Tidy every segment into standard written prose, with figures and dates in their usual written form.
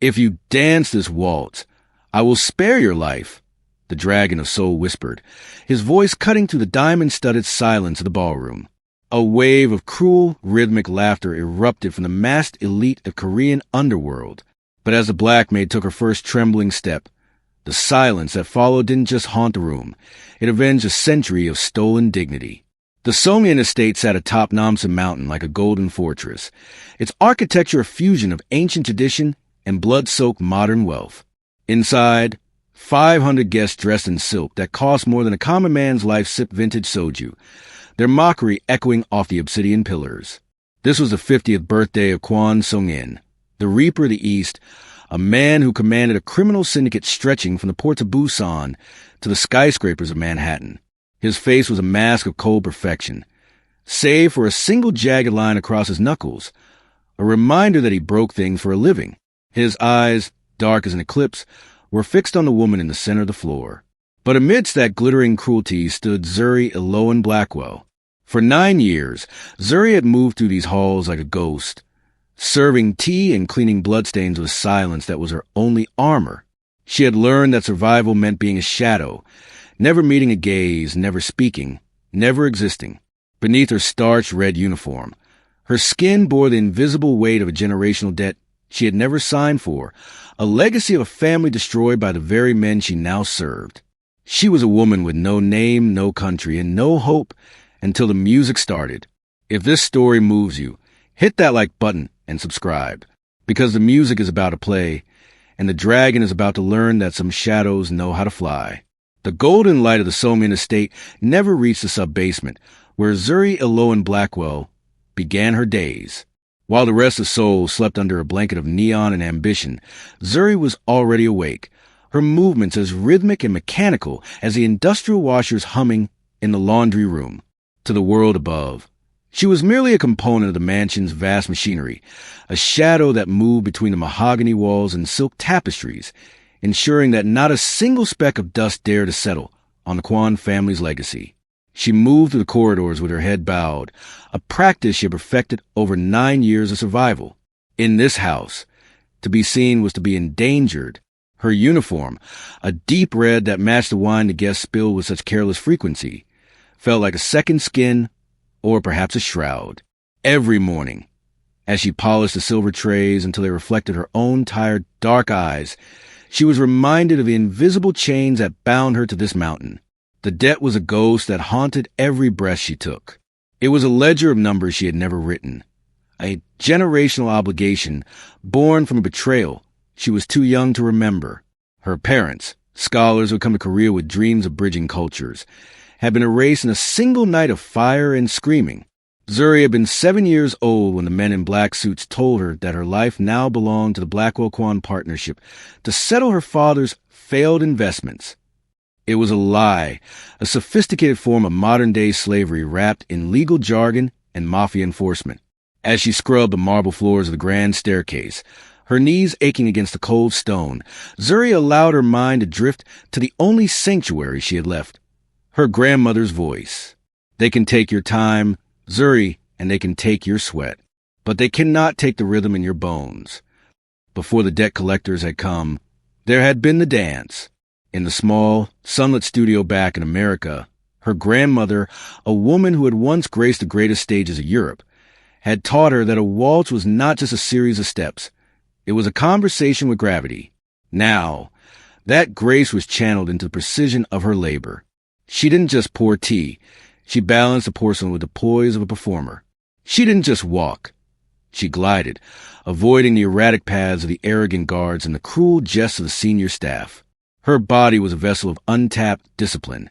"If you dance this waltz, I will spare your life," the dragon of Seoul whispered, his voice cutting through the diamond-studded silence of the ballroom. A wave of cruel, rhythmic laughter erupted from the masked elite of Korean underworld. But as the black maid took her first trembling step, the silence that followed didn't just haunt the room. It avenged a century of stolen dignity. The Seoul estate sat atop Namsan Mountain like a golden fortress, its architecture a fusion of ancient tradition and blood-soaked modern wealth. Inside, 500 guests dressed in silk that cost more than a common man's life sipped vintage soju, their mockery echoing off the obsidian pillars. This was the 50th birthday of Kwon Seong-In, the Reaper of the East, a man who commanded a criminal syndicate stretching from the ports of Busan to the skyscrapers of Manhattan. His face was a mask of cold perfection, save for a single jagged line across his knuckles, a reminder that he broke things for a living. His eyes, dark as an eclipse, were fixed on the woman in the center of the floor. But amidst that glittering cruelty stood Zuri Blackwell. For 9 years, Zuri had moved through these halls like a ghost, serving tea and cleaning bloodstains with silence that was her only armor. She had learned that survival meant being a shadow, never meeting a gaze, never speaking, never existing. Beneath her starched red uniform, her skin bore the invisible weight of a generational debt she had never signed for, a legacy of a family destroyed by the very men she now served. She was a woman with no name, no country, and no hope until the music started. If this story moves you, hit that like button and subscribe, because the music is about to play, and the dragon is about to learn that some shadows know how to fly. The golden light of the Seoul estate never reached the sub-basement, where Zuri Blackwell began her days. While the rest of Seoul slept under a blanket of neon and ambition, Zuri was already awake, her movements as rhythmic and mechanical as the industrial washers humming in the laundry room. To the world above, she was merely a component of the mansion's vast machinery, a shadow that moved between the mahogany walls and silk tapestries, ensuring that not a single speck of dust dared to settle on the Kwon family's legacy. She moved through the corridors with her head bowed, a practice she had perfected over 9 years of survival. In this house, to be seen was to be endangered. Her uniform, a deep red that matched the wine the guests spilled with such careless frequency, felt like a second skin or perhaps a shroud. Every morning, as she polished the silver trays until they reflected her own tired, dark eyes, she was reminded of the invisible chains that bound her to this mountain. The debt was a ghost that haunted every breath she took. It was a ledger of numbers she had never written, a generational obligation born from a betrayal she was too young to remember. Her parents, scholars who had come to Korea with dreams of bridging cultures, had been erased in a single night of fire and screaming. Zuri had been 7 years old when the men in black suits told her that her life now belonged to the Blackwell-Kwon partnership to settle her father's failed investments. It was a lie, a sophisticated form of modern-day slavery wrapped in legal jargon and mafia enforcement. As she scrubbed the marble floors of the grand staircase, her knees aching against the cold stone, Zuri allowed her mind to drift to the only sanctuary she had left, her grandmother's voice. They can take your time, Zuri, and they can take your sweat, but they cannot take the rhythm in your bones. Before the debt collectors had come, there had been the dance. In the small, sunlit studio back in America, her grandmother, a woman who had once graced the greatest stages of Europe, had taught her that a waltz was not just a series of steps. It was a conversation with gravity. Now, that grace was channeled into the precision of her labor. She didn't just pour tea. She balanced the porcelain with the poise of a performer. She didn't just walk. She glided, avoiding the erratic paths of the arrogant guards and the cruel jests of the senior staff. Her body was a vessel of untapped discipline,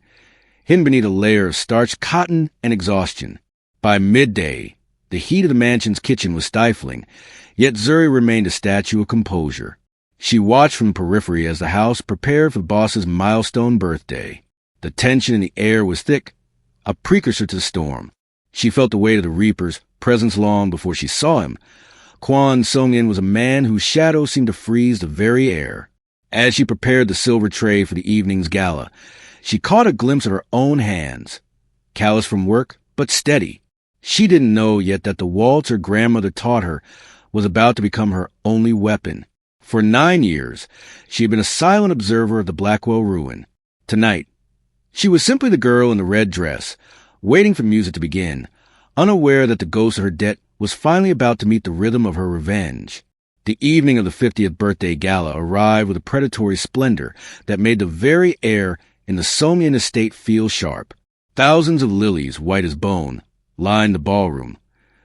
hidden beneath a layer of starched cotton and exhaustion. By midday, the heat of the mansion's kitchen was stifling, yet Zuri remained a statue of composure. She watched from the periphery as the house prepared for the boss's milestone birthday. The tension in the air was thick, a precursor to the storm. She felt the weight of the Reaper's presence long before she saw him. Kwon Seong-In was a man whose shadow seemed to freeze the very air. As she prepared the silver tray for the evening's gala, she caught a glimpse of her own hands, callous from work, but steady. She didn't know yet that the waltz her grandmother taught her was about to become her only weapon. For 9 years, she had been a silent observer of the Blackwell ruin. Tonight, she was simply the girl in the red dress, waiting for music to begin, unaware that the ghost of her debt was finally about to meet the rhythm of her revenge. The evening of the 50th birthday gala arrived with a predatory splendor that made the very air in the Seoul estate feel sharp. Thousands of lilies, white as bone, lined the ballroom,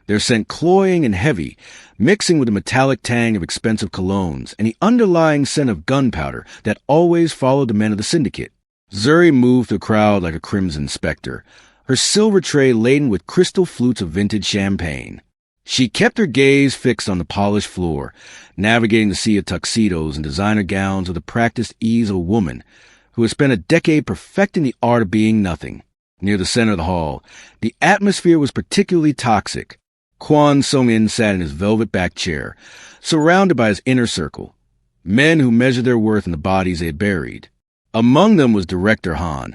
their scent cloying and heavy, mixing with the metallic tang of expensive colognes and the underlying scent of gunpowder that always followed the men of the syndicate. Zuri moved through the crowd like a crimson specter, her silver tray laden with crystal flutes of vintage champagne. She kept her gaze fixed on the polished floor, navigating the sea of tuxedos and designer gowns with the practiced ease of a woman who has spent a decade perfecting the art of being nothing. Near the center of the hall, the atmosphere was particularly toxic. Kwon Seong-In sat in his velvet-backed chair, surrounded by his inner circle, men who measured their worth in the bodies they had buried. Among them was Director Han,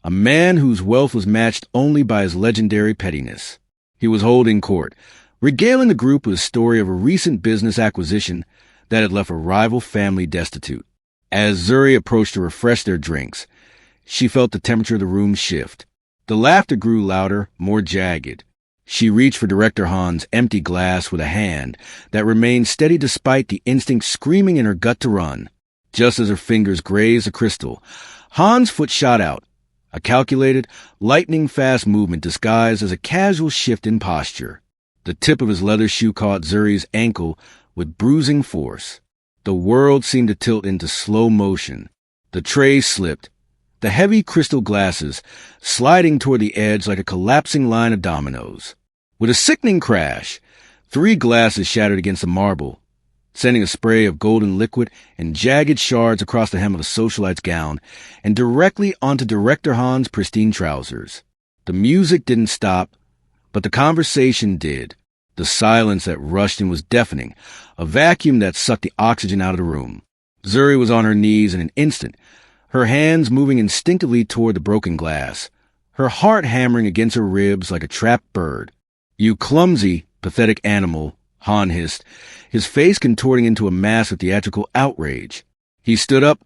a man whose wealth was matched only by his legendary pettiness. He was holding court, regaling the group with a story of a recent business acquisition that had left a rival family destitute. As Zuri approached to refresh their drinks, she felt the temperature of the room shift. The laughter grew louder, more jagged. She reached for Director Han's empty glass with a hand that remained steady despite the instinct screaming in her gut to run. Just as her fingers grazed the crystal, Han's foot shot out, a calculated, lightning-fast movement disguised as a casual shift in posture. The tip of his leather shoe caught Zuri's ankle with bruising force. The world seemed to tilt into slow motion. The tray slipped, the heavy crystal glasses sliding toward the edge like a collapsing line of dominoes. With a sickening crash, 3 glasses shattered against the marble, sending a spray of golden liquid and jagged shards across the hem of the socialite's gown and directly onto Director Han's pristine trousers. The music didn't stop, but the conversation did. The silence that rushed in was deafening, a vacuum that sucked the oxygen out of the room. Zuri was on her knees in an instant, her hands moving instinctively toward the broken glass, her heart hammering against her ribs like a trapped bird. "You clumsy, pathetic animal," Han hissed, his face contorting into a mask of theatrical outrage. He stood up,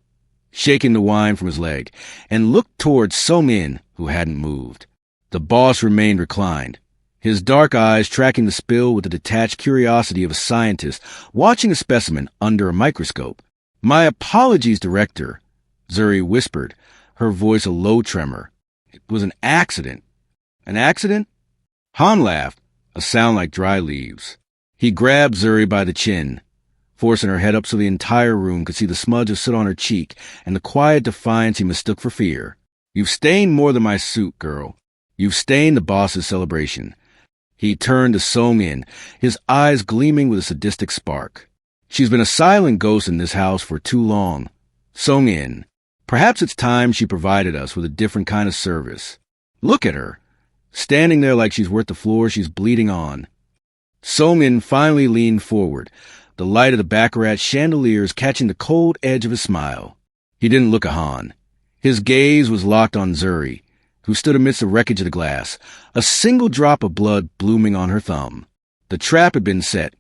shaking the wine from his leg, and looked toward Seoul, who hadn't moved. The boss remained reclined, his dark eyes tracking the spill with the detached curiosity of a scientist watching a specimen under a microscope. "My apologies, Director," Zuri whispered, her voice a low tremor. "It was an accident." "An accident?" Han laughed, a sound like dry leaves. He grabbed Zuri by the chin, forcing her head up so the entire room could see the smudge of soot on her cheek and the quiet defiance he mistook for fear. "You've stained more than my suit, girl. You've stained the boss's celebration." He turned to Seoul, his eyes gleaming with a sadistic spark. "She's been a silent ghost in this house for too long. Seoul, perhaps it's time she provided us with a different kind of service. Look at her, standing there like she's worth the floor she's bleeding on." Seoul finally leaned forward, the light of the baccarat chandeliers catching the cold edge of his smile. He didn't look at Han. His gaze was locked on Zuri, who stood amidst the wreckage of the glass, a single drop of blood blooming on her thumb. The trap had been set,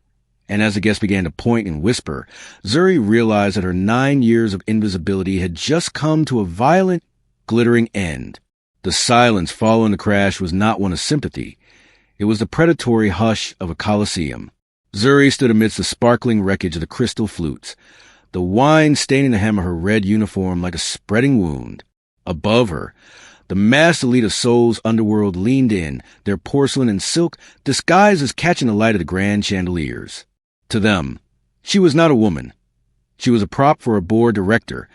and as the guest began to point and whisper, Zuri realized that her 9 years of invisibility had just come to a violent, glittering end. The silence following the crash was not one of sympathy. It was the predatory hush of a coliseum. Zuri stood amidst the sparkling wreckage of the crystal flutes, the wine staining the hem of her red uniform like a spreading wound. Above her, the masked elite of Seoul's underworld leaned in, their porcelain and silk disguised as catching the light of the grand chandeliers. To them, she was not a woman. She was a prop for a bored director,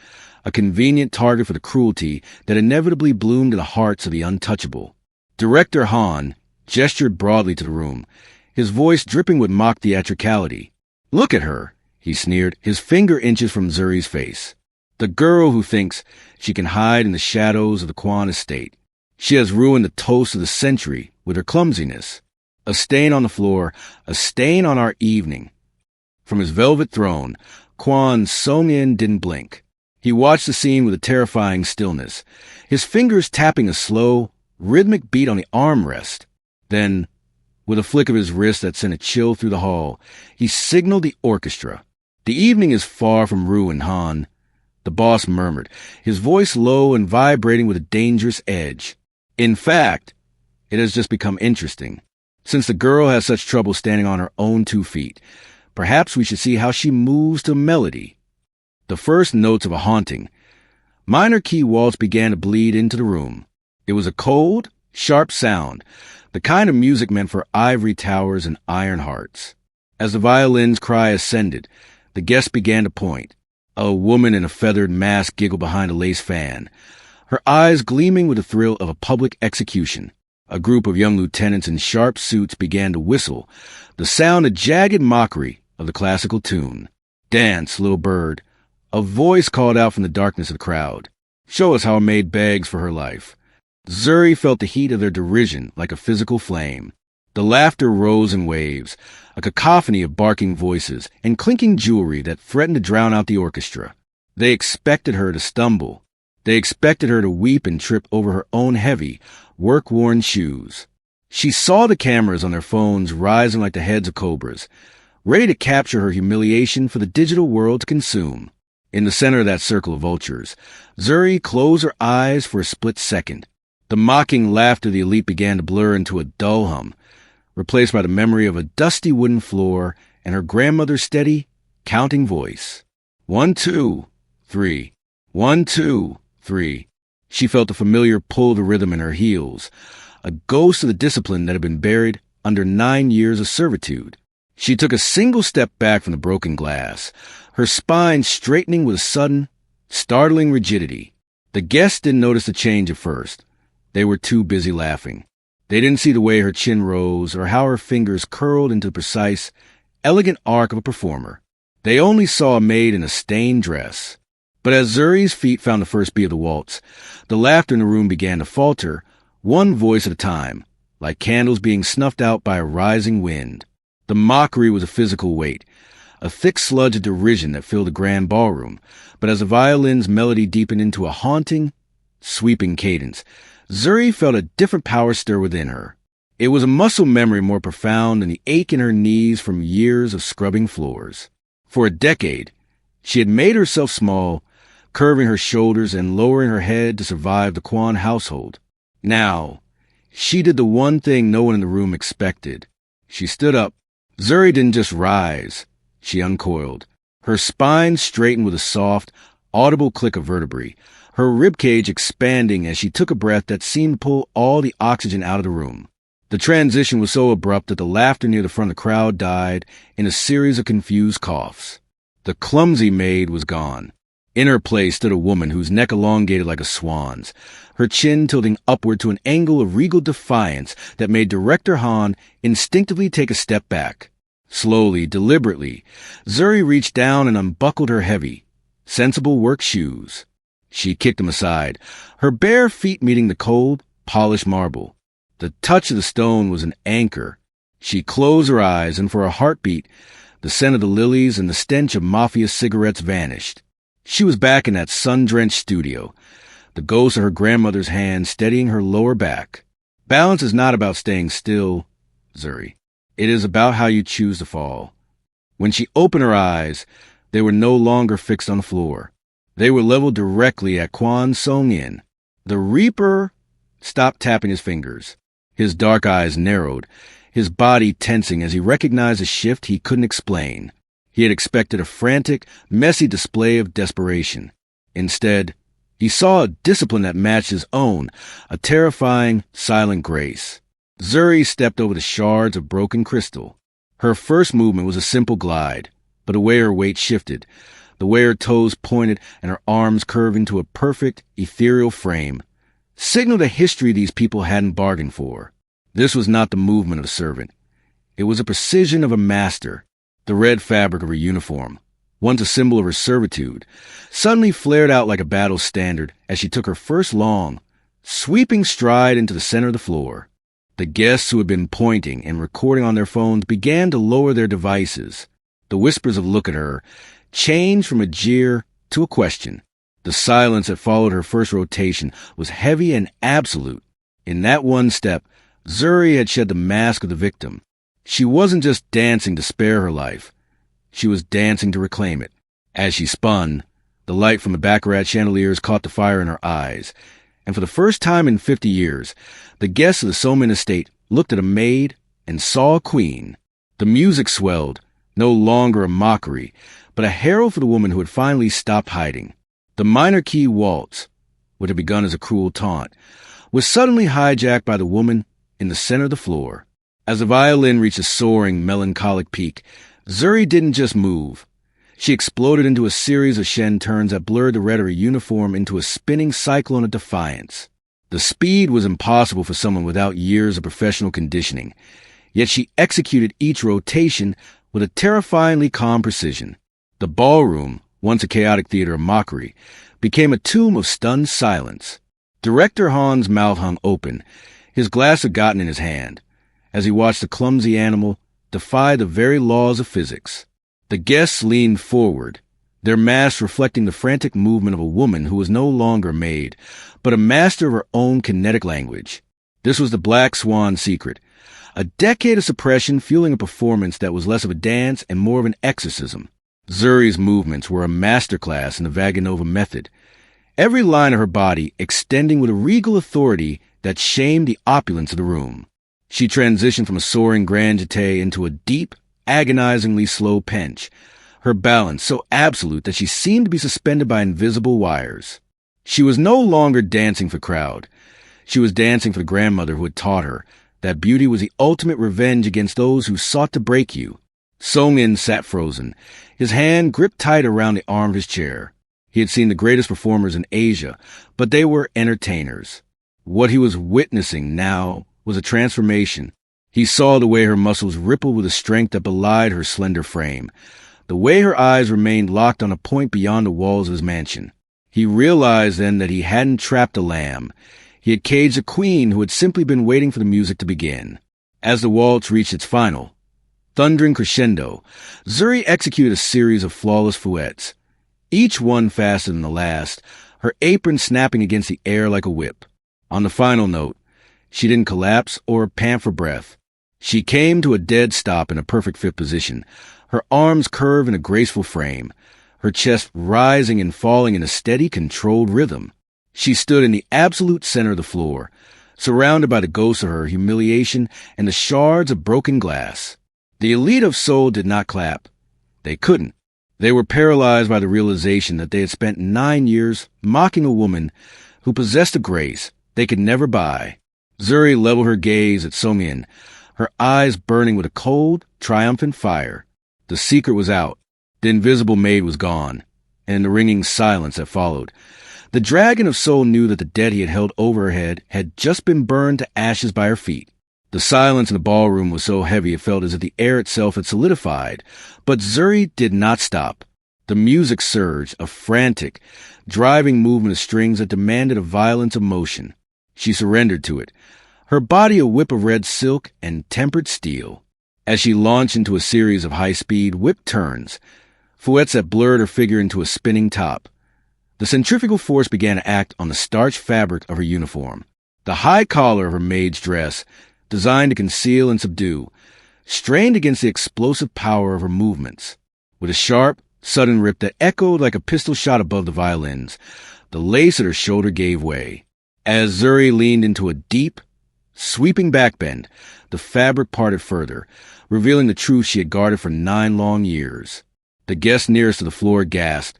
a convenient target for the cruelty that inevitably bloomed in the hearts of the untouchable. Director Han gestured broadly to the room, his voice dripping with mock theatricality. "Look at her," he sneered, his finger inches from Zuri's face. "The girl who thinks she can hide in the shadows of the Kwon estate. She has ruined the toast of the century with her clumsiness. A stain on the floor, a stain on our evening." From his velvet throne, Kwon Seong-In didn't blink. He watched the scene with a terrifying stillness, his fingers tapping a slow, rhythmic beat on the armrest. Then, with a flick of his wrist that sent a chill through the hall, he signaled the orchestra. The evening is far from ruined, Han, the boss murmured, his voice low and vibrating with a dangerous edge. In fact, it has just become interesting. Since the girl has such trouble standing on her own 2 feet, perhaps we should see how she moves to melody. The first notes of a haunting, minor key waltz began to bleed into the room. It was a cold, sharp sound, the kind of music meant for ivory towers and iron hearts. As the violin's cry ascended, the guests began to point. A woman in a feathered mask giggled behind a lace fan, her eyes gleaming with the thrill of a public execution. A group of young lieutenants in sharp suits began to whistle, the sound a jagged mockery of the classical tune. "Dance, little bird." A voice called out from the darkness of the crowd. "Show us how a maid begs for her life." Zuri felt the heat of their derision like a physical flame. The laughter rose in waves, a cacophony of barking voices and clinking jewelry that threatened to drown out the orchestra. They expected her to stumble. They expected her to weep and trip over her own heavy, work-worn shoes. She saw the cameras on their phones rising like the heads of cobras, ready to capture her humiliation for the digital world to consume. In the center of that circle of vultures, Zuri closed her eyes for a split second. The mocking laughter of the elite began to blur into a dull hum, replaced by the memory of a dusty wooden floor and her grandmother's steady, counting voice. 1, 2, 3. 1, 2, 3. She felt the familiar pull of the rhythm in her heels, a ghost of the discipline that had been buried under 9 years of servitude. She took a single step back from the broken glass, her spine straightening with a sudden, startling rigidity. The guests didn't notice the change at first. They were too busy laughing. They didn't see the way her chin rose or how her fingers curled into the precise, elegant arc of a performer. They only saw a maid in a stained dress. But as Zuri's feet found the first beat of the waltz, the laughter in the room began to falter, one voice at a time, like candles being snuffed out by a rising wind. The mockery was a physical weight, a thick sludge of derision that filled the grand ballroom, but as the violin's melody deepened into a haunting, sweeping cadence, Zuri felt a different power stir within her. It was a muscle memory more profound than the ache in her knees from years of scrubbing floors. For a decade, she had made herself small, curving her shoulders and lowering her head to survive the Kwon household. Now, she did the one thing no one in the room expected. She stood up. Zuri didn't just rise. She uncoiled. Her spine straightened with a soft, audible click of vertebrae, her ribcage expanding as she took a breath that seemed to pull all the oxygen out of the room. The transition was so abrupt that the laughter near the front of the crowd died in a series of confused coughs. The clumsy maid was gone. In her place stood a woman whose neck elongated like a swan's, her chin tilting upward to an angle of regal defiance that made Director Han instinctively take a step back. Slowly, deliberately, Zuri reached down and unbuckled her heavy, sensible work shoes. She kicked them aside, her bare feet meeting the cold, polished marble. The touch of the stone was an anchor. She closed her eyes, and for a heartbeat, the scent of the lilies and the stench of Mafia cigarettes vanished. She was back in that sun-drenched studio, the ghost of her grandmother's hand steadying her lower back. Balance is not about staying still, Zuri. It is about how you choose to fall. When she opened her eyes, they were no longer fixed on the floor. They were leveled directly at Kwon Seong-In. The Reaper stopped tapping his fingers. His dark eyes narrowed, his body tensing as he recognized a shift he couldn't explain. He had expected a frantic, messy display of desperation. Instead, he saw a discipline that matched his own, a terrifying, silent grace. Zuri stepped over the shards of broken crystal. Her first movement was a simple glide, but the way her weight shifted, the way her toes pointed and her arms curved into a perfect, ethereal frame, signaled a history these people hadn't bargained for. This was not the movement of a servant. It was a precision of a master. The red fabric of her uniform, once a symbol of her servitude, suddenly flared out like a battle standard as she took her first long, sweeping stride into the center of the floor. The guests who had been pointing and recording on their phones began to lower their devices. The whispers of "look at her" changed from a jeer to a question. The silence that followed her first rotation was heavy and absolute. In that one step, Zuri had shed the mask of the victim. She wasn't just dancing to spare her life. She was dancing to reclaim it. As she spun, the light from the baccarat chandeliers caught the fire in her eyes, and for the first time in 50 years, the guests of the Seoul estate looked at a maid and saw a queen. The music swelled, no longer a mockery, but a herald for the woman who had finally stopped hiding. The minor key waltz, which had begun as a cruel taunt, was suddenly hijacked by the woman in the center of the floor. As the violin reached a soaring, melancholic peak, Zuri didn't just move. She exploded into a series of shen turns that blurred the red of her uniform into a spinning cyclone of defiance. The speed was impossible for someone without years of professional conditioning, yet she executed each rotation with a terrifyingly calm precision. The ballroom, once a chaotic theater of mockery, became a tomb of stunned silence. Director Han's mouth hung open, his glass forgotten in his hand, as he watched the clumsy animal defy the very laws of physics. The guests leaned forward, their masks reflecting the frantic movement of a woman who was no longer a maid, but a master of her own kinetic language. This was the Black Swan secret, a decade of suppression fueling a performance that was less of a dance and more of an exorcism. Zuri's movements were a masterclass in the Vaganova method, every line of her body extending with a regal authority that shamed the opulence of the room. She transitioned from a soaring grand jeté into a deep, agonizingly slow pinch, her balance so absolute that she seemed to be suspended by invisible wires. She was no longer dancing for crowd. She was dancing for the grandmother who had taught her that beauty was the ultimate revenge against those who sought to break you. Seong-In sat frozen, his hand gripped tight around the arm of his chair. He had seen the greatest performers in Asia, but they were entertainers. What he was witnessing now was a transformation. He saw the way her muscles rippled with a strength that belied her slender frame, the way her eyes remained locked on a point beyond the walls of his mansion. He realized then that he hadn't trapped a lamb. He had caged a queen who had simply been waiting for the music to begin. As the waltz reached its final, thundering crescendo, Zuri executed a series of flawless fouettes, each one faster than the last, her apron snapping against the air like a whip. On the final note, she didn't collapse or pant for breath. She came to a dead stop in a perfect fit position, her arms curved in a graceful frame, her chest rising and falling in a steady, controlled rhythm. She stood in the absolute center of the floor, surrounded by the ghosts of her humiliation and the shards of broken glass. The elite of Seoul did not clap. They couldn't. They were paralyzed by the realization that they had spent 9 years mocking a woman who possessed a grace they could never buy. Zuri leveled her gaze at Seong-In, her eyes burning with a cold, triumphant fire. The secret was out. The invisible maid was gone, and in the ringing silence that followed, the dragon of Seoul knew that the debt he had held over her head had just been burned to ashes by her feet. The silence in the ballroom was so heavy it felt as if the air itself had solidified, but Zuri did not stop. The music surged, a frantic, driving movement of strings that demanded a violence of motion. She surrendered to it, her body a whip of red silk and tempered steel. As she launched into a series of high-speed whip turns, fouettes that blurred her figure into a spinning top, the centrifugal force began to act on the starched fabric of her uniform. The high collar of her maid's dress, designed to conceal and subdue, strained against the explosive power of her movements. With a sharp, sudden rip that echoed like a pistol shot above the violins, the lace at her shoulder gave way. As Zuri leaned into a deep, sweeping backbend, the fabric parted further, revealing the truth she had guarded for 9 long years. The guests nearest to the floor gasped,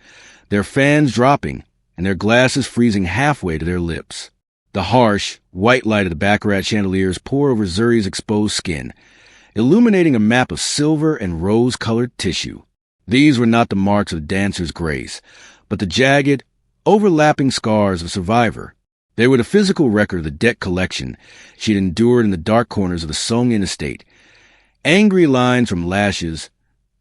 their fans dropping and their glasses freezing halfway to their lips. The harsh, white light of the baccarat chandeliers poured over Zuri's exposed skin, illuminating a map of silver and rose-colored tissue. These were not the marks of a dancer's grace, but the jagged, overlapping scars of a survivor. They were the physical record of the debt collection she had endured in the dark corners of the Seoul estate. Angry lines from lashes,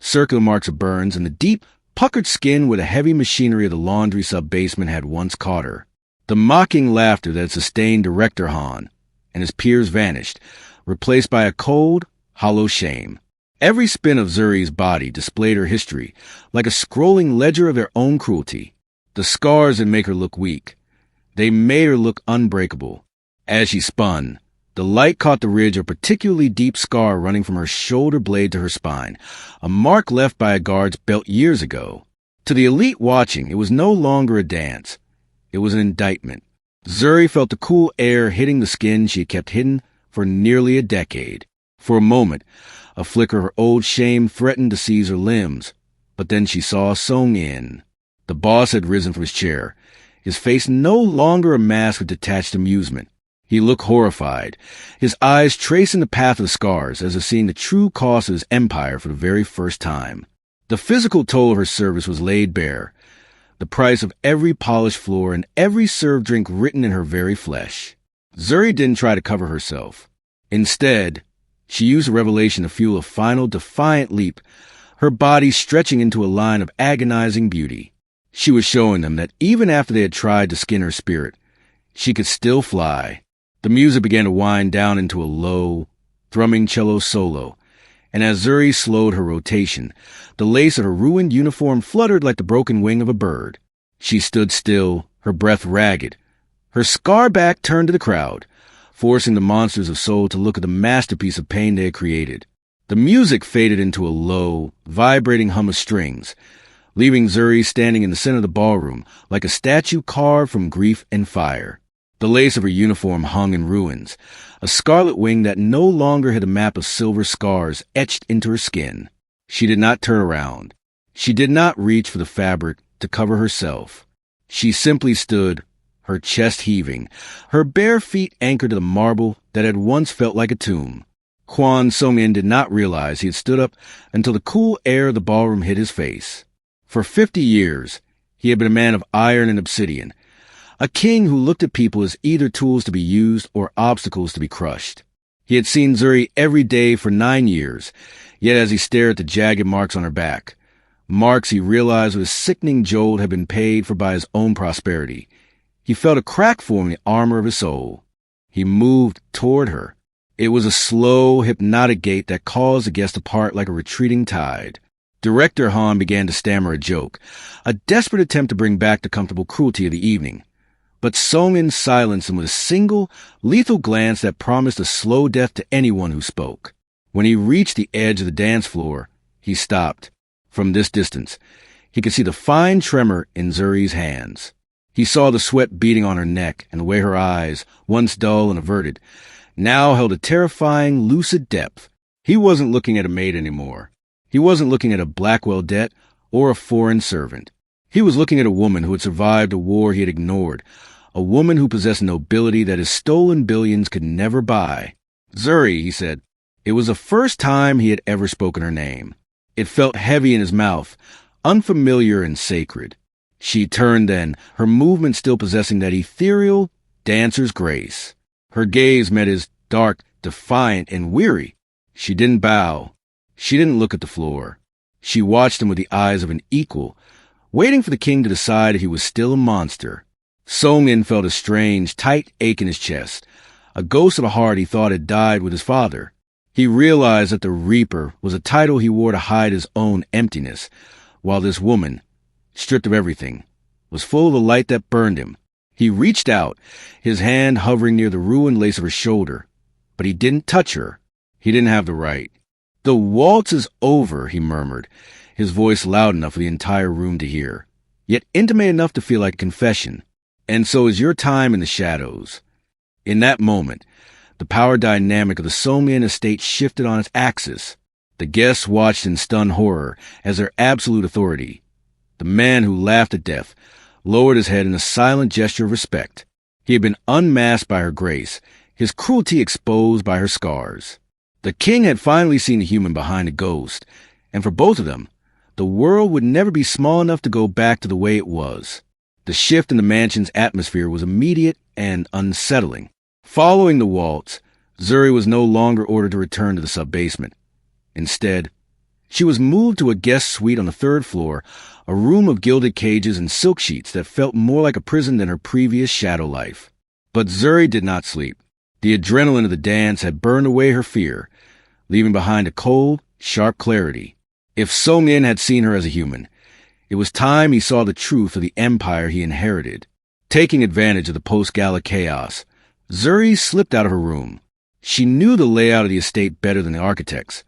circular marks of burns, and the deep, puckered skin where the heavy machinery of the laundry sub-basement had once caught her. The mocking laughter that had sustained Director Han and his peers vanished, replaced by a cold, hollow shame. Every spin of Zuri's body displayed her history, like a scrolling ledger of their own cruelty. The scars didn't make her look weak. They made her look unbreakable. As she spun, the The light caught the ridge of a particularly deep scar running from her shoulder blade to her spine, a mark left by a guard's belt years ago. To the elite watching, it was no longer a dance. It was an indictment. Zuri felt the cool air hitting the skin she had kept hidden for nearly a decade. For a moment, a flicker of her old shame threatened to seize her limbs, but then she saw Seong-In. The boss had risen from his chair, his face no longer a mask of detached amusement. He looked horrified, his eyes tracing the path of the scars as if seeing the true cost of his empire for the very first time. The physical toll of her service was laid bare, the price of every polished floor and every served drink written in her very flesh. Zuri didn't try to cover herself. Instead, she used the revelation to fuel a final defiant leap, her body stretching into a line of agonizing beauty. She was showing them that even after they had tried to skin her spirit, she could still fly. The music began to wind down into a low, thrumming cello solo, and as Zuri slowed her rotation, the lace of her ruined uniform fluttered like the broken wing of a bird. She stood still, her breath ragged, her scar back turned to the crowd, forcing the monsters of Seoul to look at the masterpiece of pain they had created. The music faded into a low, vibrating hum of strings, leaving Zuri standing in the center of the ballroom like a statue carved from grief and fire. The lace of her uniform hung in ruins, a scarlet wing that no longer had a map of silver scars etched into her skin. She did not turn around. She did not reach for the fabric to cover herself. She simply stood, her chest heaving, her bare feet anchored to the marble that had once felt like a tomb. Kwon Seong-In did not realize he had stood up until the cool air of the ballroom hit his face. For 50 years, he had been a man of iron and obsidian, a king who looked at people as either tools to be used or obstacles to be crushed. He had seen Zuri every day for 9 years, yet as he stared at the jagged marks on her back, marks he realized with a sickening jolt had been paid for by his own prosperity, he felt a crack form in the armor of his soul. He moved toward her. It was a slow, hypnotic gait that caused the guest to part like a retreating tide. Director Han began to stammer a joke, a desperate attempt to bring back the comfortable cruelty of the evening. But Seong-In silenced him with a single, lethal glance that promised a slow death to anyone who spoke. When he reached the edge of the dance floor, he stopped. From this distance, he could see the fine tremor in Zuri's hands. He saw the sweat beading on her neck and the way her eyes, once dull and averted, now held a terrifying, lucid depth. He wasn't looking at a maid anymore. He wasn't looking at a Blackwell debt or a foreign servant. He was looking at a woman who had survived a war he had ignored, a woman who possessed nobility that his stolen billions could never buy. Zuri, he said. It was the first time he had ever spoken her name. It felt heavy in his mouth, unfamiliar and sacred. She turned then, her movement still possessing that ethereal dancer's grace. Her gaze met his, dark, defiant, and weary. She didn't bow. She didn't look at the floor. She watched him with the eyes of an equal, waiting for the king to decide if he was still a monster. Seong-In felt a strange, tight ache in his chest, a ghost of a heart he thought had died with his father. He realized that the Reaper was a title he wore to hide his own emptiness, while this woman, stripped of everything, was full of the light that burned him. He reached out, his hand hovering near the ruined lace of her shoulder, but he didn't touch her. He didn't have the right. "The waltz is over," he murmured, his voice loud enough for the entire room to hear, yet intimate enough to feel like a confession. "And so is your time in the shadows." In that moment, the power dynamic of the Seoul estate shifted on its axis. The guests watched in stunned horror as their absolute authority. The man who laughed at death lowered his head in a silent gesture of respect. He had been unmasked by her grace, his cruelty exposed by her scars. The king had finally seen the human behind a ghost, and for both of them, the world would never be small enough to go back to the way it was. The shift in the mansion's atmosphere was immediate and unsettling. Following the waltz, Zuri was no longer ordered to return to the sub-basement. Instead, she was moved to a guest suite on the 3rd floor, a room of gilded cages and silk sheets that felt more like a prison than her previous shadow life. But Zuri did not sleep. The adrenaline of the dance had burned away her fear, leaving behind a cold, sharp clarity. If Seong-In had seen her as a human, it was time he saw the truth of the empire he inherited. Taking advantage of the post-gala chaos, Zuri slipped out of her room. She knew the layout of the estate better than the architects.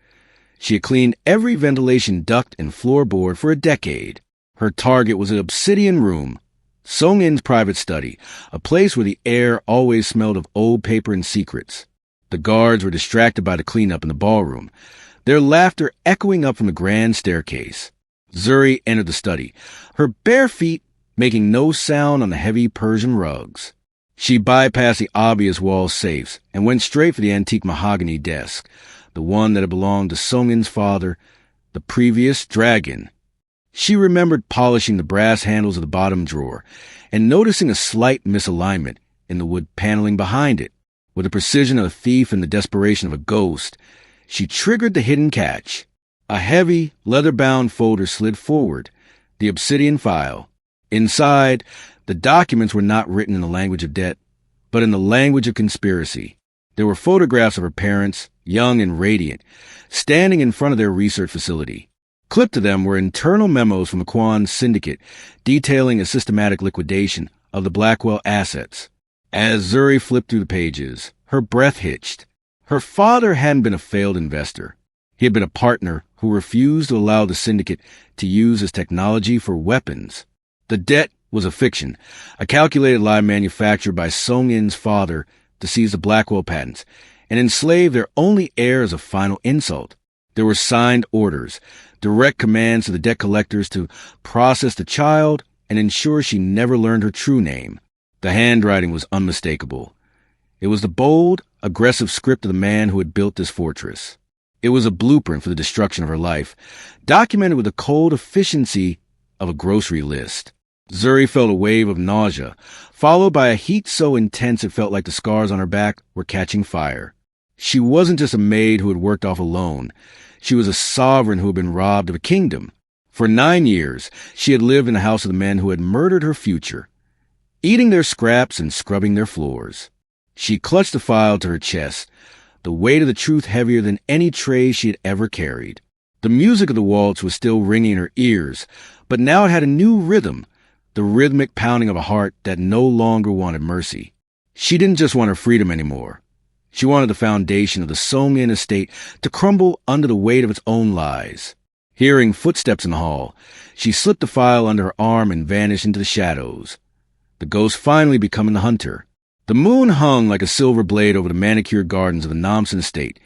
She had cleaned every ventilation duct and floorboard for a decade. Her target was an obsidian room, Seong-In's private study, a place where the air always smelled of old paper and secrets. The guards were distracted by the cleanup in the ballroom, their laughter echoing up from the grand staircase. Zuri entered the study, her bare feet making no sound on the heavy Persian rugs. She bypassed the obvious wall safes and went straight for the antique mahogany desk, the one that had belonged to Seong-In's father, the previous dragon. She remembered polishing the brass handles of the bottom drawer and noticing a slight misalignment in the wood paneling behind it. With the precision of a thief and the desperation of a ghost, she triggered the hidden catch. A heavy, leather-bound folder slid forward, the obsidian file. Inside, the documents were not written in the language of debt, but in the language of conspiracy. There were photographs of her parents, young and radiant, standing in front of their research facility. Clipped to them were internal memos from the Kwon syndicate detailing a systematic liquidation of the Blackwell assets. As Zuri flipped through the pages, her breath hitched. Her father hadn't been a failed investor. He had been a partner who refused to allow the syndicate to use his technology for weapons. The debt was a fiction, a calculated lie manufactured by Seong-In's father to seize the Blackwell patents and enslave their only heir as a final insult. There were signed orders, direct commands to the debt collectors to process the child and ensure she never learned her true name. The handwriting was unmistakable. It was the bold, aggressive script of the man who had built this fortress. It was a blueprint for the destruction of her life, documented with the cold efficiency of a grocery list. Zuri felt a wave of nausea, followed by a heat so intense it felt like the scars on her back were catching fire. She wasn't just a maid who had worked off a loan. She was a sovereign who had been robbed of a kingdom. For 9 years, she had lived in the house of the men who had murdered her future, eating their scraps and scrubbing their floors. She clutched the file to her chest, the weight of the truth heavier than any tray she had ever carried. The music of the waltz was still ringing in her ears, but now it had a new rhythm, the rhythmic pounding of a heart that no longer wanted mercy. She didn't just want her freedom anymore. She wanted the foundation of the Seong-In estate to crumble under the weight of its own lies. Hearing footsteps in the hall, she slipped the file under her arm and vanished into the shadows, the ghost finally becoming the hunter. The moon hung like a silver blade over the manicured gardens of the Namsen estate,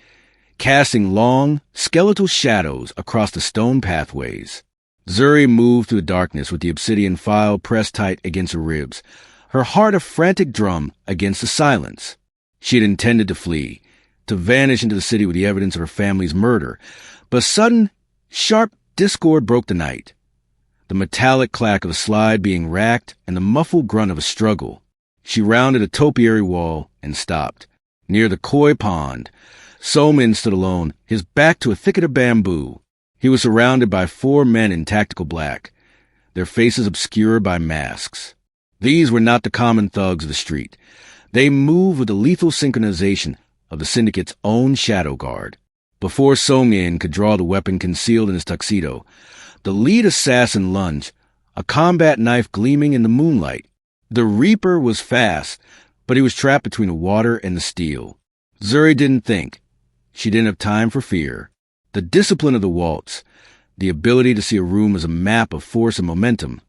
casting long, skeletal shadows across the stone pathways. Zuri moved through the darkness with the obsidian file pressed tight against her ribs, her heart a frantic drum against the silence. She had intended to flee, to vanish into the city with the evidence of her family's murder, but sudden, sharp discord broke the night. The metallic clack of a slide being racked and the muffled grunt of a struggle. She rounded a topiary wall and stopped. Near the koi pond, Seong-In stood alone, his back to a thicket of bamboo. He was surrounded by 4 men in tactical black, their faces obscured by masks. These were not the common thugs of the street. They moved with the lethal synchronization of the syndicate's own shadow guard. Before Seong-In could draw the weapon concealed in his tuxedo, the lead assassin lunged, a combat knife gleaming in the moonlight. The Reaper was fast, but he was trapped between the water and the steel. Zuri didn't think. She didn't have time for fear. The discipline of the waltz, the ability to see a room as a map of force and momentum,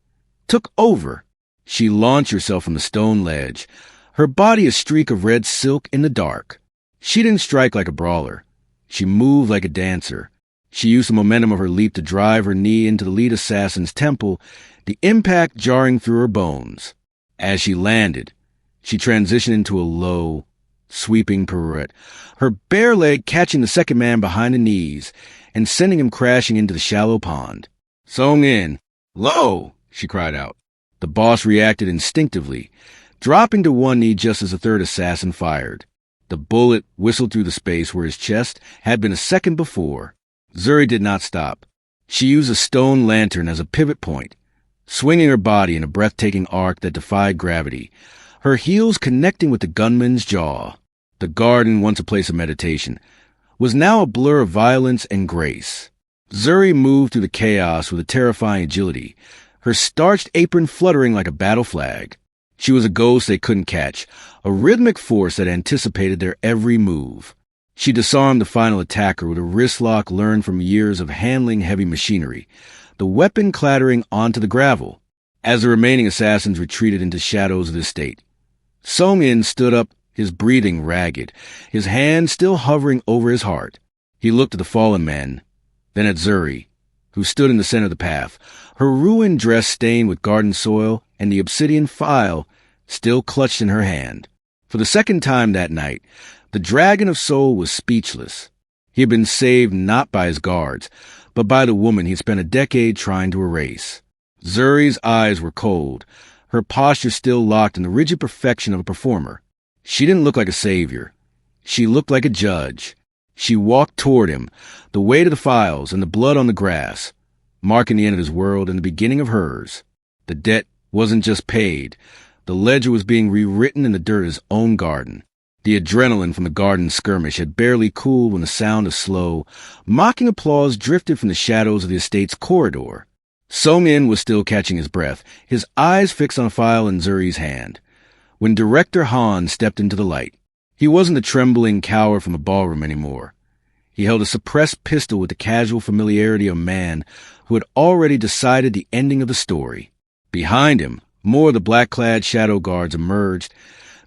took over. She launched herself from the stone ledge, her body a streak of red silk in the dark. She didn't strike like a brawler. She moved like a dancer. She used the momentum of her leap to drive her knee into the lead assassin's temple, the impact jarring through her bones. As she landed, she transitioned into a low, sweeping pirouette, her bare leg catching the second man behind the knees and sending him crashing into the shallow pond. "Seong-In, low!" she cried out. The boss reacted instinctively, dropping to one knee just as the third assassin fired. The bullet whistled through the space where his chest had been a second before. Zuri did not stop. She used a stone lantern as a pivot point, swinging her body in a breathtaking arc that defied gravity, her heels connecting with the gunman's jaw. The garden, once a place of meditation, was now a blur of violence and grace. Zuri moved through the chaos with a terrifying agility, her starched apron fluttering like a battle flag. She was a ghost they couldn't catch, a rhythmic force that anticipated their every move. She disarmed the final attacker with a wrist lock learned from years of handling heavy machinery, the weapon clattering onto the gravel, as the remaining assassins retreated into shadows of the estate. Seong-In stood up, his breathing ragged, his hand still hovering over his heart. He looked at the fallen man, then at Zuri, who stood in the center of the path, her ruined dress stained with garden soil and the obsidian file still clutched in her hand. For the second time that night, the dragon of Seoul was speechless. He had been saved not by his guards, but by the woman he'd spent a decade trying to erase. Zuri's eyes were cold, her posture still locked in the rigid perfection of a performer. She didn't look like a savior. She looked like a judge. She walked toward him, the weight of the files and the blood on the grass, marking the end of his world and the beginning of hers. The debt wasn't just paid. The ledger was being rewritten in the dirt of his own garden. The adrenaline from the garden skirmish had barely cooled when the sound of slow, mocking applause drifted from the shadows of the estate's corridor. Seong-In was still catching his breath, his eyes fixed on a file in Zuri's hand, when Director Han stepped into the light. He wasn't the trembling coward from the ballroom anymore. He held a suppressed pistol with the casual familiarity of a man who had already decided the ending of the story. Behind him, more of the black-clad shadow guards emerged,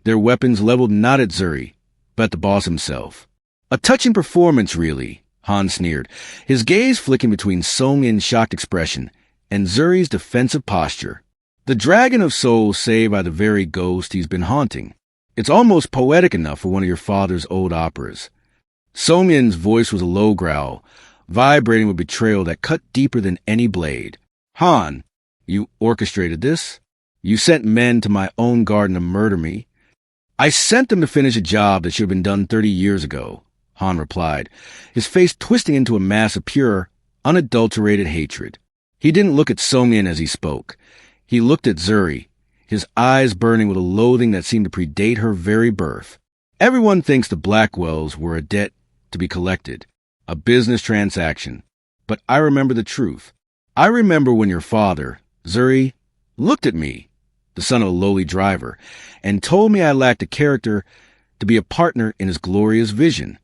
their weapons leveled not at Zuri, but at the boss himself. A touching performance, really, Han sneered, his gaze flicking between Seong-In's shocked expression and Zuri's defensive posture. The dragon of Seoul saved by the very ghost he's been haunting. It's almost poetic enough for one of your father's old operas. Seong-In's voice was a low growl, vibrating with betrayal that cut deeper than any blade. Han, you orchestrated this? You sent men to my own garden to murder me? I sent them to finish a job that should have been done 30 years ago, Han replied, his face twisting into a mass of pure, unadulterated hatred. He didn't look at Seong-In as he spoke. He looked at Zuri, his eyes burning with a loathing that seemed to predate her very birth. Everyone thinks the Blackwells were a debt to be collected, a business transaction. But I remember the truth. I remember when your father, Zuri, looked at me, the son of a lowly driver, and told me I lacked a character to be a partner in his glorious vision.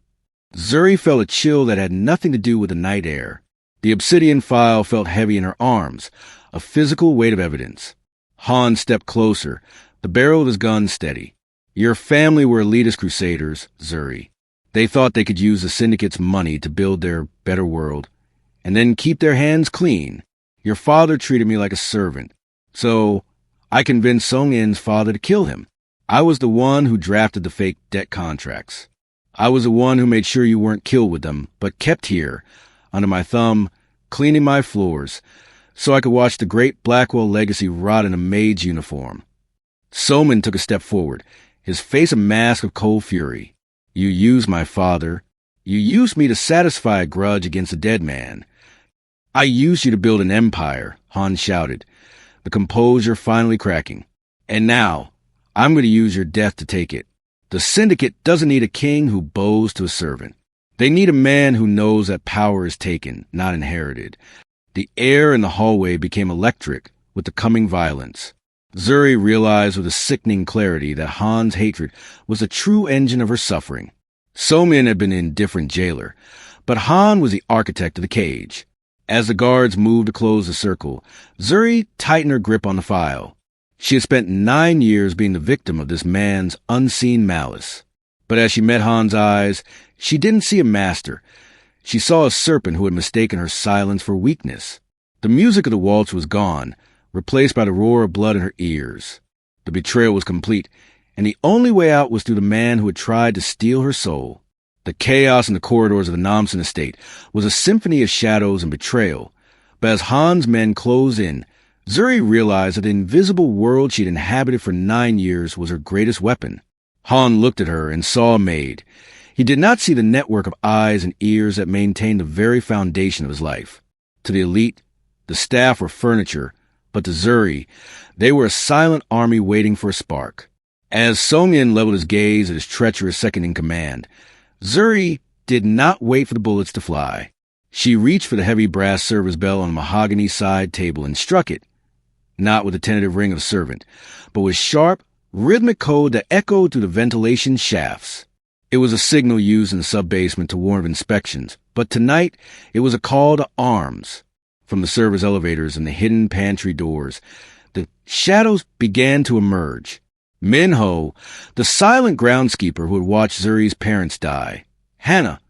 Zuri felt a chill that had nothing to do with the night air. The obsidian file felt heavy in her arms, a physical weight of evidence. Han stepped closer, the barrel of his gun steady. Your family were elitist crusaders, Zuri. They thought they could use the syndicate's money to build their better world, and then keep their hands clean. Your father treated me like a servant, so I convinced Seong-In's father to kill him. I was the one who drafted the fake debt contracts. I was the one who made sure you weren't killed with them, but kept here, under my thumb, cleaning my floors, so I could watch the great Blackwell legacy rot in a maid's uniform. Seong-In took a step forward, his face a mask of cold fury. You used my father. You used me to satisfy a grudge against a dead man. I used you to build an empire, Han shouted, the composure finally cracking. And now, I'm going to use your death to take it. The syndicate doesn't need a king who bows to a servant. They need a man who knows that power is taken, not inherited. The air in the hallway became electric with the coming violence. Zuri realized with a sickening clarity that Han's hatred was the true engine of her suffering. Seong-In had been an indifferent jailer, but Han was the architect of the cage. As the guards moved to close the circle, Zuri tightened her grip on the file. She had spent 9 years being the victim of this man's unseen malice. But as she met Han's eyes, she didn't see a master. She saw a serpent who had mistaken her silence for weakness. The music of the waltz was gone, replaced by the roar of blood in her ears. The betrayal was complete, and the only way out was through the man who had tried to steal her soul. The chaos in the corridors of the Namsen estate was a symphony of shadows and betrayal, but as Han's men closed in, Zuri realized that the invisible world she'd inhabited for 9 years was her greatest weapon. Han looked at her and saw a maid. He did not see the network of eyes and ears that maintained the very foundation of his life. To the elite, the staff were furniture, but to Zuri, they were a silent army waiting for a spark. As Seong-In leveled his gaze at his treacherous second-in-command, Zuri did not wait for the bullets to fly. She reached for the heavy brass service bell on the mahogany side table and struck it. not with the tentative ring of the servant, but with sharp, rhythmic code that echoed through the ventilation shafts. It was a signal used in the sub-basement to warn of inspections, but tonight it was a call to arms. From the servers' elevators and the hidden pantry doors, the shadows began to emerge. Min-ho, the silent groundskeeper who had watched Zuri's parents die. Hannah,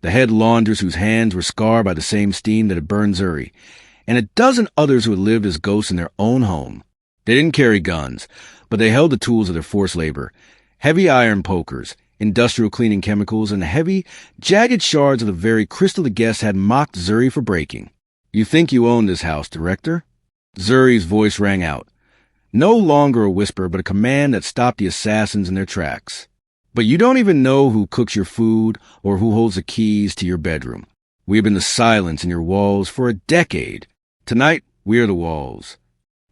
the head laundress whose hands were scarred by the same steam that had burned Zuri, and a dozen others who had lived as ghosts in their own home. They didn't carry guns, but they held the tools of their forced labor, heavy iron pokers, industrial cleaning chemicals, and the heavy, jagged shards of the very crystal the guests had mocked Zuri for breaking. "You think you own this house, Director?" Zuri's voice rang out. No longer a whisper, but a command that stopped the assassins in their tracks. "But you don't even know who cooks your food or who holds the keys to your bedroom. We have been the silence in your walls for a decade. Tonight, we are the walls."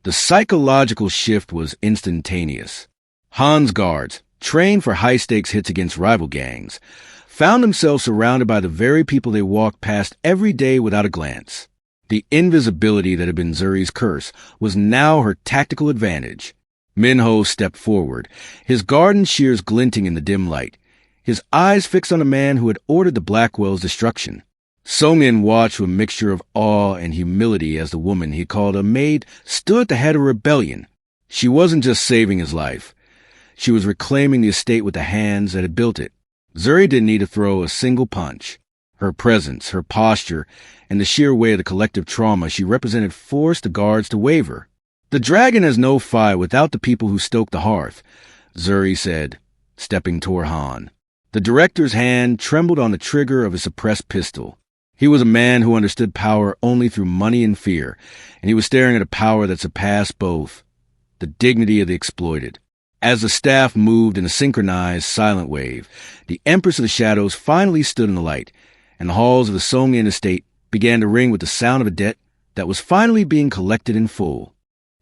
The psychological shift was instantaneous. Han's guards, trained for high-stakes hits against rival gangs, found themselves surrounded by the very people they walked past every day without a glance. The invisibility that had been Zuri's curse was now her tactical advantage. Min-ho stepped forward, his garden shears glinting in the dim light, his eyes fixed on the man who had ordered the Blackwell's destruction. Seong-In watched with a mixture of awe and humility as the woman he called a maid stood at the head of a rebellion. She wasn't just saving his life. She was reclaiming the estate with the hands that had built it. Zuri didn't need to throw a single punch. Her presence, her posture, and the sheer weight of the collective trauma she represented forced the guards to waver. "The dragon has no fire without the people who stoke the hearth," Zuri said, stepping toward Han. The director's hand trembled on the trigger of his suppressed pistol. He was a man who understood power only through money and fear, and he was staring at a power that surpassed both, the dignity of the exploited. As the staff moved in a synchronized, silent wave, the Empress of the Shadows finally stood in the light, and the halls of the Seoul estate began to ring with the sound of a debt that was finally being collected in full.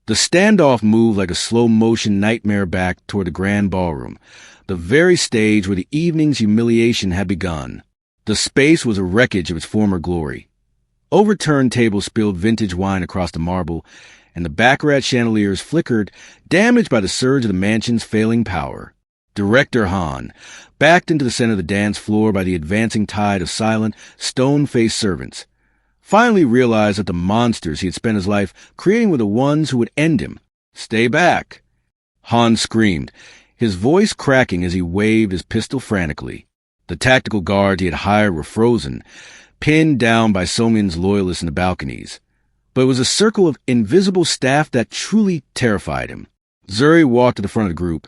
The standoff moved like a slow-motion nightmare back toward the grand ballroom, the very stage where the evening's humiliation had begun. The space was a wreckage of its former glory. Overturned tables spilled vintage wine across the marble, and the baccarat chandeliers flickered, damaged by the surge of the mansion's failing power. Director Han, backed into the center of the dance floor by the advancing tide of silent, stone-faced servants, finally realized that the monsters he had spent his life creating were the ones who would end him. "Stay back!" Han screamed, his voice cracking as he waved his pistol frantically. The tactical guards he had hired were frozen, pinned down by Seong-In's loyalists in the balconies. But it was a circle of invisible staff that truly terrified him. Zuri walked to the front of the group,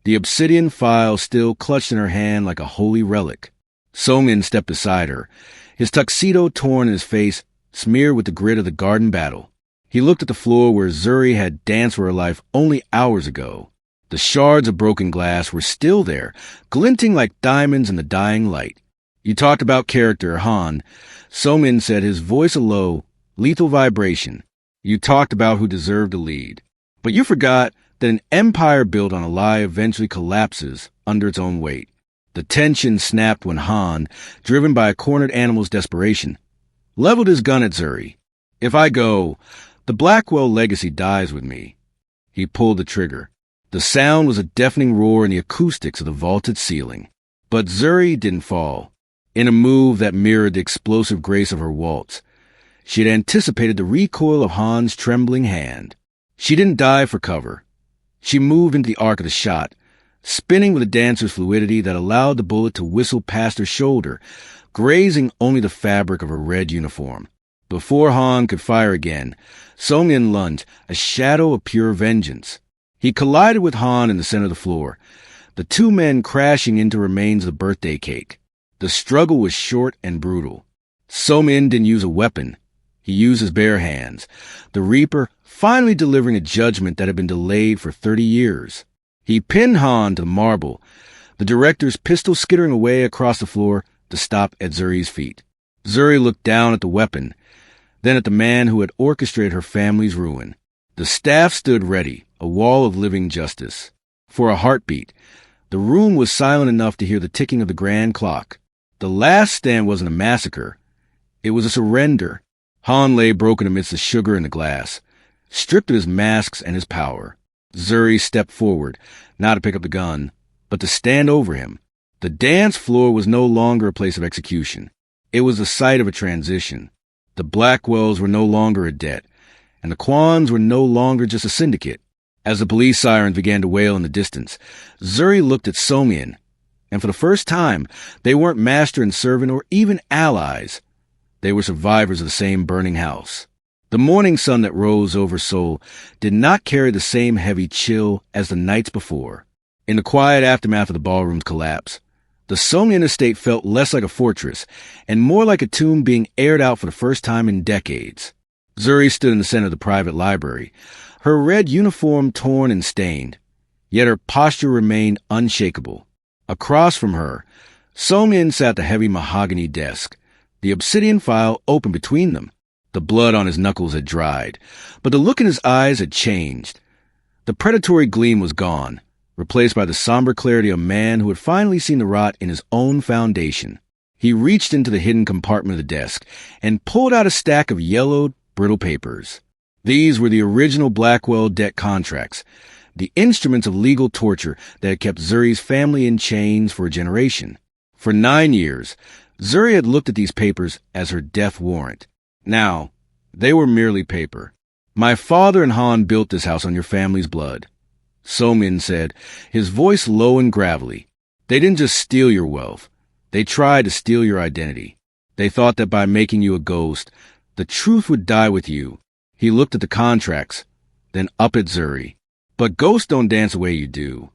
the obsidian file still clutched in her hand like a holy relic. Seong-In stepped beside her, his tuxedo torn and his face smeared with the grit of the garden battle. He looked at the floor where Zuri had danced for her life only hours ago. The shards of broken glass were still there, glinting like diamonds in the dying light. "You talked about character, Han," Seong-In said, his voice a low, lethal vibration. "You talked about who deserved to lead. But you forgot that an empire built on a lie eventually collapses under its own weight." The tension snapped when Han, driven by a cornered animal's desperation, leveled his gun at Zuri. "If I go, the Blackwell legacy dies with me." He pulled the trigger. The sound was a deafening roar in the acoustics of the vaulted ceiling. But Zuri didn't fall. In a move that mirrored the explosive grace of her waltz, she had anticipated the recoil of Han's trembling hand. She didn't dive for cover. She moved into the arc of the shot, spinning with a dancer's fluidity that allowed the bullet to whistle past her shoulder, grazing only the fabric of her red uniform. Before Han could fire again, Seong-In lunged, a shadow of pure vengeance. He collided with Han in the center of the floor, the two men crashing into remains of the birthday cake. The struggle was short and brutal. Seong-In didn't use a weapon. He used his bare hands, the Reaper finally delivering a judgment that had been delayed for 30 years. He pinned Han to the marble, the director's pistol skittering away across the floor to stop at Zuri's feet. Zuri looked down at the weapon, then at the man who had orchestrated her family's ruin. The staff stood ready, a wall of living justice. For a heartbeat, the room was silent enough to hear the ticking of the grand clock. The last stand wasn't a massacre. It was a surrender. Han lay broken amidst the sugar and the glass. stripped of his masks and his power. Zuri stepped forward, not to pick up the gun, but to stand over him. The dance floor was no longer a place of execution. It was the site of a transition. The Blackwells were no longer a debt, and the Kwons were no longer just a syndicate. As the police sirens began to wail in the distance, Zuri looked at Seong-In, and for the first time, they weren't master and servant or even allies. They were survivors of the same burning house. The morning sun that rose over Seoul did not carry the same heavy chill as the nights before. In the quiet aftermath of the ballroom's collapse, the Seong-In estate felt less like a fortress and more like a tomb being aired out for the first time in decades. Zuri stood in the center of the private library, her red uniform torn and stained, yet her posture remained unshakable. Across from her, Seong-In sat at the heavy mahogany desk, the obsidian file open between them. The blood on his knuckles had dried, but the look in his eyes had changed. The predatory gleam was gone, replaced by the somber clarity of a man who had finally seen the rot in his own foundation. He reached into the hidden compartment of the desk and pulled out a stack of yellowed, brittle papers. These were the original Blackwell debt contracts, the instruments of legal torture that had kept Zuri's family in chains for a generation. For 9 years, Zuri had looked at these papers as her death warrant. Now, they were merely paper. My father and Han built this house on your family's blood, Seong-In said, his voice low and gravelly. They didn't just steal your wealth. They tried to steal your identity. They thought that by making you a ghost, the truth would die with you. He looked at the contracts, then up at Zuri. But ghosts don't dance the way you do.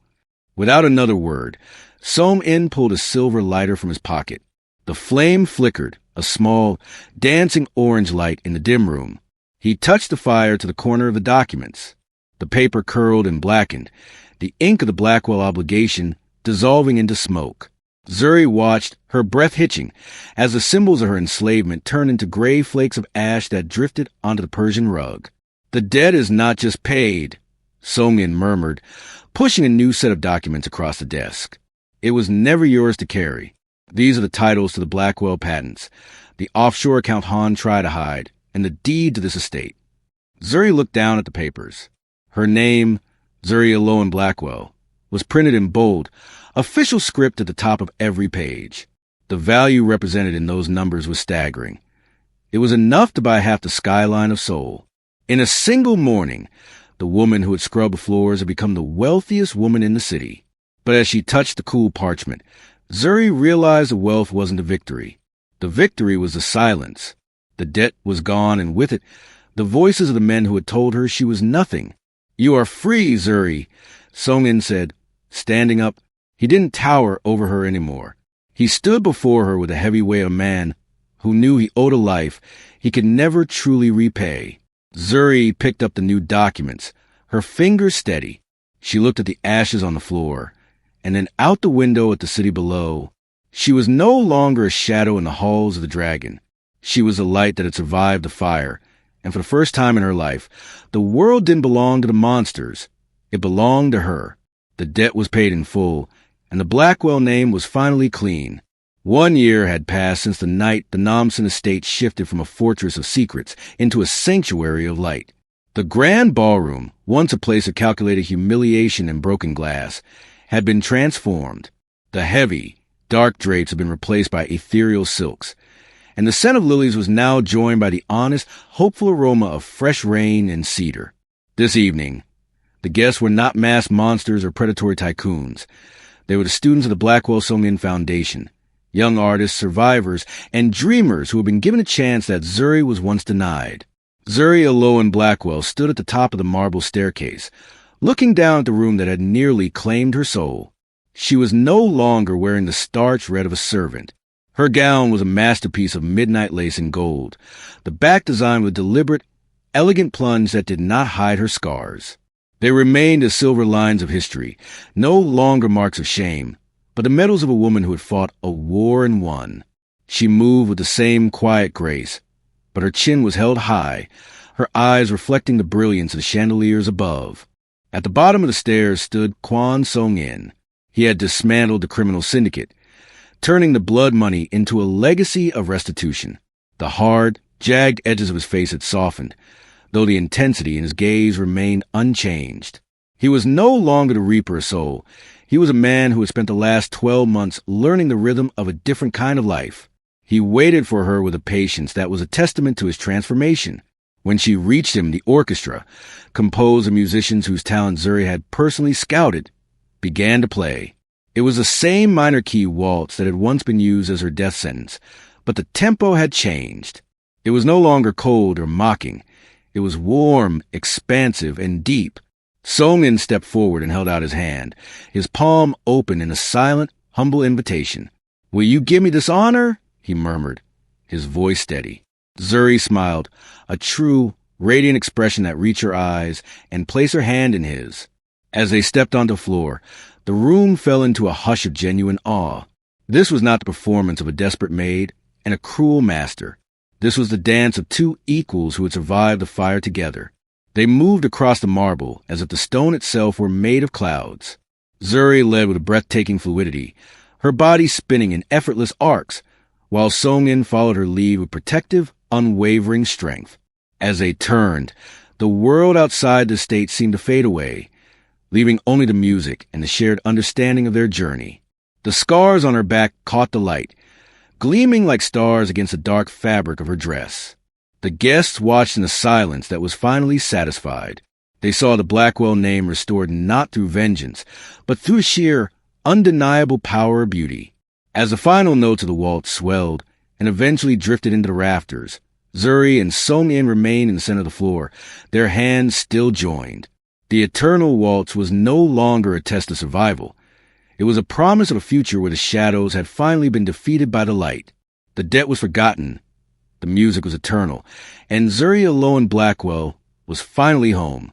Without another word, Seong-In pulled a silver lighter from his pocket. The flame flickered, a small, dancing orange light in the dim room. He touched the fire to the corner of the documents. The paper curled and blackened, the ink of the Blackwell obligation dissolving into smoke. Zuri watched, her breath hitching, as the symbols of her enslavement turned into gray flakes of ash that drifted onto the Persian rug. The debt is not just paid, Seong-In murmured, pushing a new set of documents across the desk. It was never yours to carry. These are the titles to the Blackwell patents, the offshore account Han tried to hide, and the deed to this estate. Zuri looked down at the papers. Her name, Zuri Blackwell, was printed in bold, official script at the top of every page. The value represented in those numbers was staggering. It was enough to buy half the skyline of Seoul. In a single morning, the woman who had scrubbed the floors had become the wealthiest woman in the city. But as she touched the cool parchment, Zuri realized the wealth wasn't the victory. The victory was the silence. The debt was gone, and with it, the voices of the men who had told her she was nothing. You are free, Zuri, Seong-In said, standing up. He didn't tower over her anymore. He stood before her with the heavy weight of a man who knew he owed a life he could never truly repay. Zuri picked up the new documents, her fingers steady. She looked at the ashes on the floor, and then out the window at the city below. She was no longer a shadow in the halls of the dragon. She was a light that had survived the fire, and for the first time in her life, the world didn't belong to the monsters. It belonged to her. The debt was paid in full, and the Blackwell name was finally clean. 1 year had passed since the night the Namsen estate shifted from a fortress of secrets into a sanctuary of light. The grand ballroom, once a place of calculated humiliation and broken glass, had been transformed. The heavy, dark drapes had been replaced by ethereal silks, and the scent of lilies was now joined by the honest, hopeful aroma of fresh rain and cedar. This evening, the guests were not masked monsters or predatory tycoons. They were the students of the Blackwell Seong-In Foundation, young artists, survivors, and dreamers who had been given a chance that Zuri was once denied. Zuri Blackwell stood at the top of the marble staircase, looking down at the room that had nearly claimed her soul. She was no longer wearing the starched red of a servant. Her gown was a masterpiece of midnight lace and gold, the back designed with deliberate, elegant plunge that did not hide her scars. They remained as silver lines of history, no longer marks of shame, but the medals of a woman who had fought a war and won. She moved with the same quiet grace, but her chin was held high, her eyes reflecting the brilliance of the chandeliers above. At the bottom of the stairs stood Kwon Seong-In. He had dismantled the criminal syndicate, turning the blood money into a legacy of restitution. The hard, jagged edges of his face had softened. though the intensity in his gaze remained unchanged. He was no longer the reaper of Seoul. He was a man who had spent the last 12 months learning the rhythm of a different kind of life. He waited for her with a patience that was a testament to his transformation. When she reached him, the orchestra, composed of musicians whose talent Zuri had personally scouted, began to play. It was the same minor key waltz that had once been used as her death sentence, but the tempo had changed. It was no longer cold or mocking. It was warm, expansive, and deep. Seong-In stepped forward and held out his hand, his palm open in a silent, humble invitation. "Will you give me this honor?" he murmured, his voice steady. Zuri smiled, a true, radiant expression that reached her eyes, and placed her hand in his. As they stepped onto the floor, the room fell into a hush of genuine awe. This was not the performance of a desperate maid and a cruel master. This was the dance of two equals who had survived the fire together. They moved across the marble as if the stone itself were made of clouds. Zuri led with a breathtaking fluidity, her body spinning in effortless arcs, while Seong-In followed her lead with protective, unwavering strength. As they turned, the world outside the stage seemed to fade away, leaving only the music and the shared understanding of their journey. The scars on her back caught the light, gleaming like stars against the dark fabric of her dress. The guests watched in a silence that was finally satisfied. They saw the Blackwell name restored not through vengeance, but through sheer, undeniable power or beauty. As the final notes of the waltz swelled and eventually drifted into the rafters, Zuri and Seong-In remained in the center of the floor, their hands still joined. The eternal waltz was no longer a test of survival. It was a promise of a future where the shadows had finally been defeated by the light. The debt was forgotten. The music was eternal, and Zuri alone Blackwell was finally home.